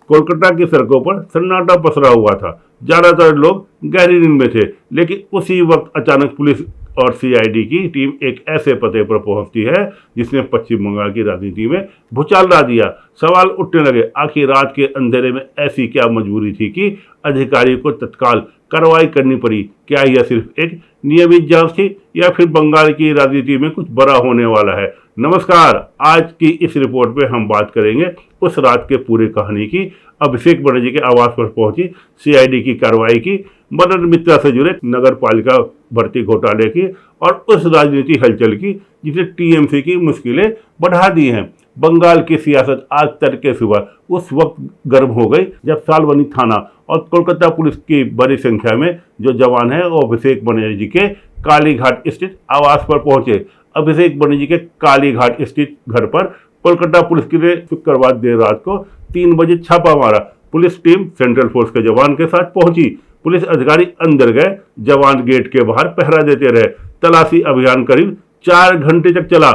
कोलकाता की सड़कों पर सन्नाटा पसरा हुआ था। ज्यादातर लोग गहरी नींद में थे, लेकिन उसी वक्त अचानक पुलिस और सीआईडी की टीम एक ऐसे पते पर पहुंचती है जिसने पश्चिम बंगाल की राजनीति में भूचाल ला दिया। सवाल उठने लगे, आखिर रात के अंधेरे में ऐसी क्या मजबूरी थी कि अधिकारियों को तत्काल कार्रवाई करनी पड़ी? क्या यह सिर्फ एक नियमित जांच थी या फिर बंगाल की राजनीति में कुछ बड़ा होने वाला है? नमस्कार, आज की इस रिपोर्ट में हम बात करेंगे उस रात के पूरी कहानी की, अभिषेक बनर्जी के आवास पर पहुंची सीआईडी की कार्रवाई की, मदन मित्रा से जुड़े नगर पालिका भर्ती घोटाले की और उस राजनीति हलचल की जिसने टीएमसी की मुश्किलें बढ़ा दी हैं। बंगाल की सियासत आज तड़के सुबह उस वक्त गर्म हो गई जब सालबनी थाना और कोलकाता पुलिस की बड़ी संख्या में जो जवान हैं वो अभिषेक बनर्जी के कालीघाट स्थित आवास पर पहुंचे। अभिषेक बनर्जी के कालीघाट स्थित घर पर कोलकाता पुलिस ने शुक्रवार देर रात को 3 बजे छापा मारा। पुलिस टीम सेंट्रल फोर्स के जवान के साथ पहुंची। पुलिस अधिकारी अंदर गए, जवान गेट के बाहर पहरा देते रहे। तलाशी अभियान करीब 4 घंटे तक चला।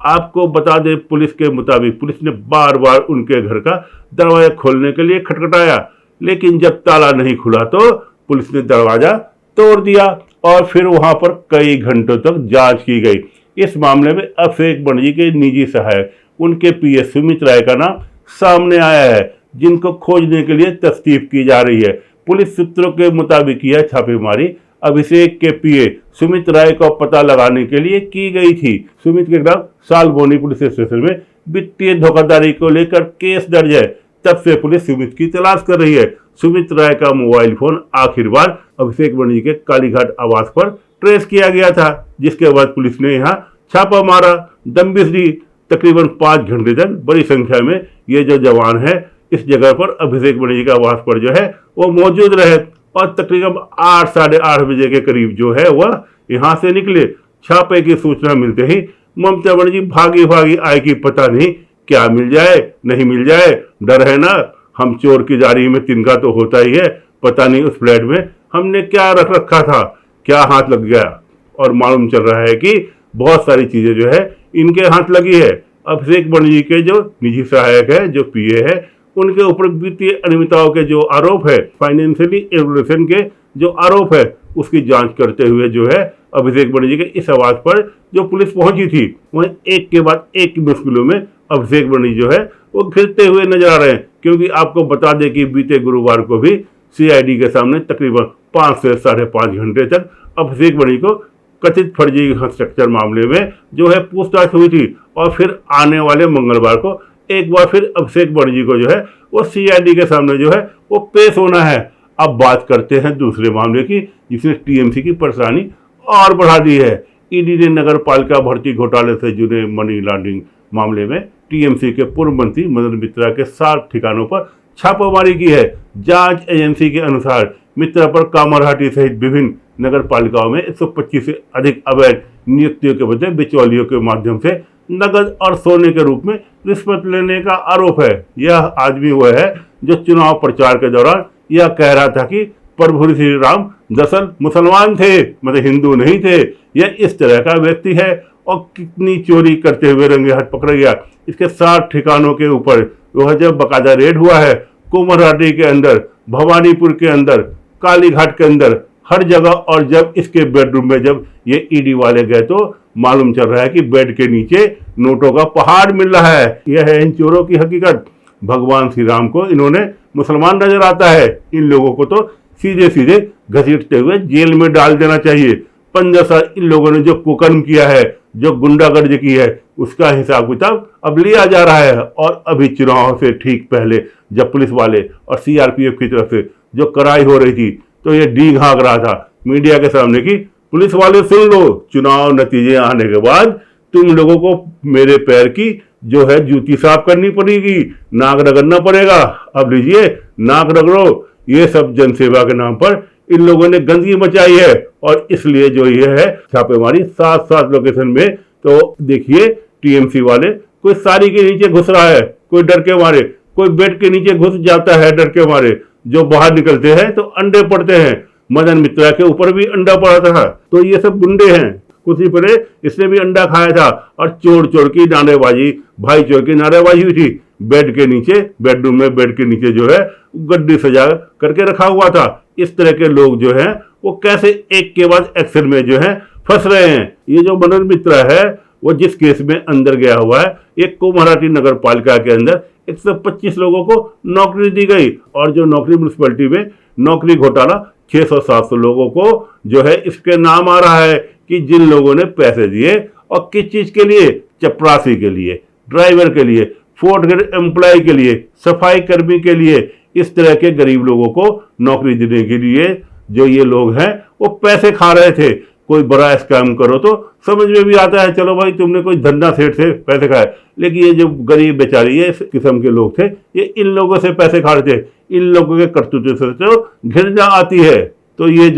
आपको बता दें, पुलिस के मुताबिक पुलिस ने बार बार उनके घर का दरवाजा खोलने के लिए खटखटाया, लेकिन जब ताला नहीं खुला तो पुलिस ने दरवाजा तोड़ दिया और फिर वहां पर कई घंटों तक जांच की गई। इस मामले में अभिषेक बनर्जी के निजी सहायक, उनके पीए सुमित राय का नाम सामने आया है, जिनको खोजने के लिए तफ्तीश की जा रही है। पुलिस सूत्रों के मुताबिक यह छापेमारी अभिषेक के पीए सुमित राय को पता लगाने के लिए की गई थी। सुमित के खिलाफ सालबोनी पुलिस स्टेशन में वित्तीय धोखाधड़ी को लेकर केस दर्ज है। तब से पुलिस सुमित की तलाश कर रही है। सुमित राय का मोबाइल फोन आखिर बार अभिषेक बनर्जी के कालीघाट आवास पर ट्रेस किया गया था, जिसके बाद पुलिस ने यहाँ छापा मारा, दबिश दी। तकरीबन 5 घंटे तक बड़ी संख्या में ये जो जवान है इस जगह पर अभिषेक बनर्जी के आवास पर जो है वो मौजूद रहे और तकरीबन 8 साढ़े 8 बजे के करीब जो है वह यहाँ से निकले। छापे की सूचना मिलते ही ममता बनर्जी भागी भागी आई कि पता नहीं क्या मिल जाए नहीं मिल जाए, डर है ना, हम चोर की जारी में तिनका तो होता ही है, पता नहीं उस फ्लैट में हमने क्या रख रखा था, क्या हाथ लग गया। और मालूम चल रहा है कि बहुत सारी चीजें जो है इनके हाथ लगी है। अभिषेक बनर्जी के जो निजी सहायक है, जो पीए है, उनके ऊपर वित्तीय अनियमितताओं के जो आरोप है, फाइनेंशियली इरेगुलेशन के जो आरोप है, उसकी जांच करते हुए जो है अभिषेक बनर्जी के इस आवास पर जो पुलिस पहुंची थी, वहीं एक के बाद एक मुश्किलों में अभिषेक बनर्जी जो है वो घिरते हुए नजर आ रहे हैं। क्योंकि आपको बता दें कि बीते गुरुवार को भी सीआईडी के सामने तकरीबन 5 से साढ़े 5 घंटे तक अभिषेक बनर्जी को कथित फर्जी हस्ताक्षर मामले में जो है पूछताछ हुई थी और फिर आने वाले मंगलवार को एक बार फिर अभिषेक बनर्जी को जो है वो सीआईडी के सामने जो है वो पेश होना है। अब बात करते हैं दूसरे मामले की, जिसने टीएमसी की परेशानी और बढ़ा दी है। ईडी ने नगर पालिका भर्ती घोटाले से जुड़े मनी लॉन्ड्रिंग मामले में टीएमसी के पूर्व मंत्री मदन मित्रा के 7 ठिकानों पर छापामारी की है। जांच एजेंसी के अनुसार मित्रा पर कामरहाटी सहित विभिन्न नगर पालिकाओं में 125 से अधिक अवैध नियुक्तियों के बदले बिचौलियों के माध्यम से नकद और सोने के रूप में रिश्वत लेने का आरोप है। यह आदमी वह है जो चुनाव प्रचार के दौरान यह कह रहा था कि प्रभु श्री राम दरअसल मुसलमान थे, मतलब हिंदू नहीं थे। यह इस तरह का व्यक्ति है और कितनी चोरी करते हुए रंगे हाथ पकड़ा गया। इसके 7 ठिकानों के ऊपर वह जब बाकायदा रेड हुआ है, कुमरहाटी के अंदर, भवानीपुर के अंदर, कालीघाट के अंदर, हर जगह। और जब इसके बेडरूम में जब ये ईडी वाले गए तो मालूम चल रहा है कि बेड के नीचे नोटों का पहाड़ मिल रहा है। यह है इन चोरों की हकीकत। भगवान श्री राम को इन्होंने मुसलमान नजर आता है। इन लोगों को तो सीधे सीधे घसीटते हुए जेल में डाल देना चाहिए। 15 साल इन लोगों ने जो कुकर्म किया है, जो गुंडागर्दी की है, उसका हिसाब किताब अब लिया जा रहा है। और अभी चुनाव से ठीक पहले जब पुलिस वाले और सीआरपीएफ की तरफ से जो कराई हो रही थी, तो ये डींग हाँक रहा था मीडिया के सामने कि पुलिस वाले सुन लो, चुनाव नतीजे आने के बाद तुम लोगों को मेरे पैर की जो है जूती साफ करनी पड़ेगी, नाक रगड़ना पड़ेगा। अब लीजिए नाक रगड़ो। ये सब जनसेवा के नाम पर इन लोगों ने गंदगी मचाई है और इसलिए जो ये है छापेमारी 7 लोकेशन में। तो देखिए टीएमसी वाले कोई साड़ी के नीचे घुस रहा है, कोई डर के मारे, कोई बेड के नीचे घुस जाता है डर के मारे। जो बाहर निकलते हैं तो अंडे पड़ते हैं। मदन मित्रा के ऊपर भी अंडा पड़ा था। तो ये सब गुंडे हैं। कुछ ही पहले इसने भी अंडा खाया था और चोर चोर की नारेबाजी, भाई चोर की नारेबाजी हुई थी। बेड के नीचे, बेडरूम में बेड के नीचे जो है गड्डी सजा करके रखा हुआ था। इस तरह के लोग जो हैं वो कैसे एक के बाद एक्शन में जो है फंस रहे हैं। ये जो मनोज मित्रा है वो जिस केस में अंदर गया हुआ है, एक कोमराटी नगर पालिका के अंदर 125 लोगों को नौकरी दी गई, और जो नौकरी म्यूनसिपैलिटी में नौकरी घोटाला 600-700 लोगों को जो है इसके नाम आ रहा है कि जिन लोगों ने पैसे दिए और किस चीज के लिए, चपरासी के लिए, ड्राइवर के लिए, फोर्थ ग्रेड एम्प्लॉय के लिए, सफाई कर्मी के लिए, इस तरह के गरीब लोगों को नौकरी देने के लिए जो ये लोग हैं वो पैसे खा रहे थे। कोई बड़ा स्कैम करो तो समझ में भी आता है, चलो भाई तुमने कोई धंधा सेठ से पैसे खाए, लेकिन ये जो गरीब बेचारी है इस किस्म के लोग थे, ये इन लोगों से पैसे खा रहे थे। इन लोगों के करतूतों से तो घृणा आती है। तो ये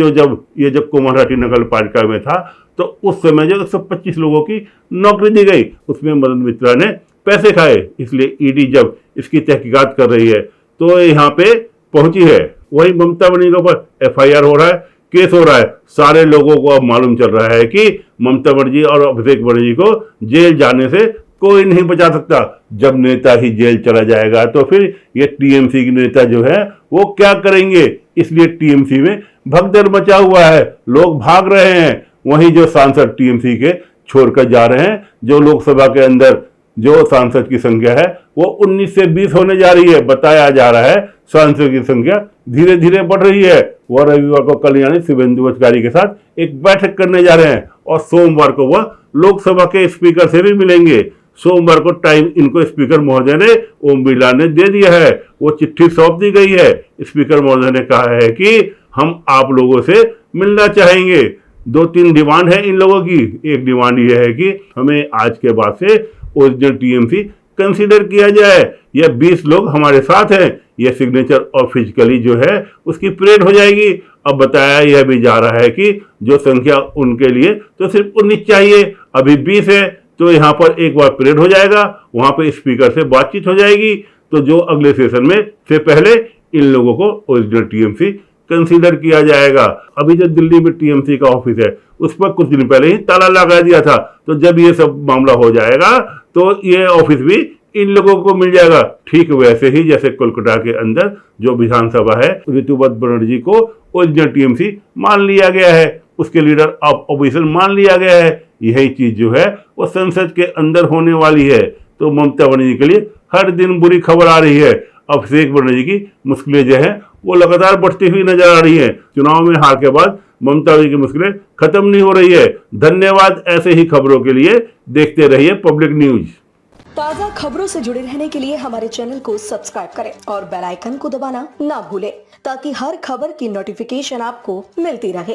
जब कोमराटी नगर पालिका में था तो उस समय जो 125 लोगों की नौकरी दी गई उसमें मनोज मित्रा ने पैसे खाए, इसलिए ईडी जब इसकी तहकीकात कर रही है तो यहाँ पे पहुंची है। वही ममता बनर्जी के ऊपर FIR हो रहा है, केस हो रहा है। सारे लोगों को अब मालूम चल रहा है कि ममता बनर्जी और अभिषेक बनर्जी को जेल जाने से कोई नहीं बचा सकता। जब नेता ही जेल चला जाएगा तो फिर ये TMC के नेता जो है वो क्या करेंगे, इसलिए TMC में भगदड़ मचा हुआ है, लोग भाग रहे हैं। वहीं जो सांसद TMC के छोड़कर जा रहे हैं, जो लोकसभा के अंदर जो सांसद की संख्या है वो 19 से 20 होने जा रही है। बताया जा रहा है सांसद की संख्या धीरे धीरे बढ़ रही है। वह रविवार को कल यानी शुभेंदु अधिकारी के साथ एक बैठक करने जा रहे हैं और सोमवार को वह लोकसभा के स्पीकर से भी मिलेंगे। सोमवार को टाइम इनको स्पीकर महोदय ने, ओम बिरला ने दे दिया है, वो चिट्ठी सौंप दी गई है। स्पीकर महोदय ने कहा है कि हम आप लोगों से मिलना चाहेंगे। 2-3 डिमांड है इन लोगों की। एक डिमांड यह है कि हमें आज के बाद से ओरिजिनल TMC कंसीडर किया जाए। यह 20 लोग हमारे साथ हैं, यह सिग्नेचर और फिजिकली जो है उसकी परेड हो जाएगी। अब बताया यह भी जा रहा है कि जो संख्या उनके लिए तो सिर्फ 19 चाहिए, अभी 20 है, तो यहाँ पर एक बार परेड हो जाएगा, वहां पे स्पीकर से बातचीत हो जाएगी, तो जो अगले सेशन में से पहले इन लोगों को ओरिजिनल TMC कंसीडर किया जाएगा। अभी जो दिल्ली में TMC का ऑफिस है उस पर कुछ दिन पहले ही ताला लगा दिया था, तो जब ये सब मामला हो जाएगा तो ये ऑफिस भी इन लोगों को मिल जाएगा। ठीक वैसे ही जैसे कोलकाता के अंदर जो विधानसभा है, ऋतुपत बनर्जी को ओरिजिनल TMC मान लिया गया है, उसके लीडर ऑफ ऑपोजिशन मान लिया गया है। यही चीज जो है वो संसद के अंदर होने वाली है। तो ममता बनर्जी के लिए हर दिन बुरी खबर आ रही है। अभिषेक बनर्जी की मुश्किलें जो है वो लगातार बढ़ती हुई नजर आ रही है। चुनाव में हार के बाद ममता बनर्जी की मुश्किलें खत्म नहीं हो रही है। धन्यवाद। ऐसे ही खबरों के लिए देखते रहिए पब्लिक न्यूज। ताज़ा खबरों से जुड़े रहने के लिए हमारे चैनल को सब्सक्राइब करें और बेल आइकन को दबाना ना भूलें ताकि हर खबर की नोटिफिकेशन आपको मिलती रहे।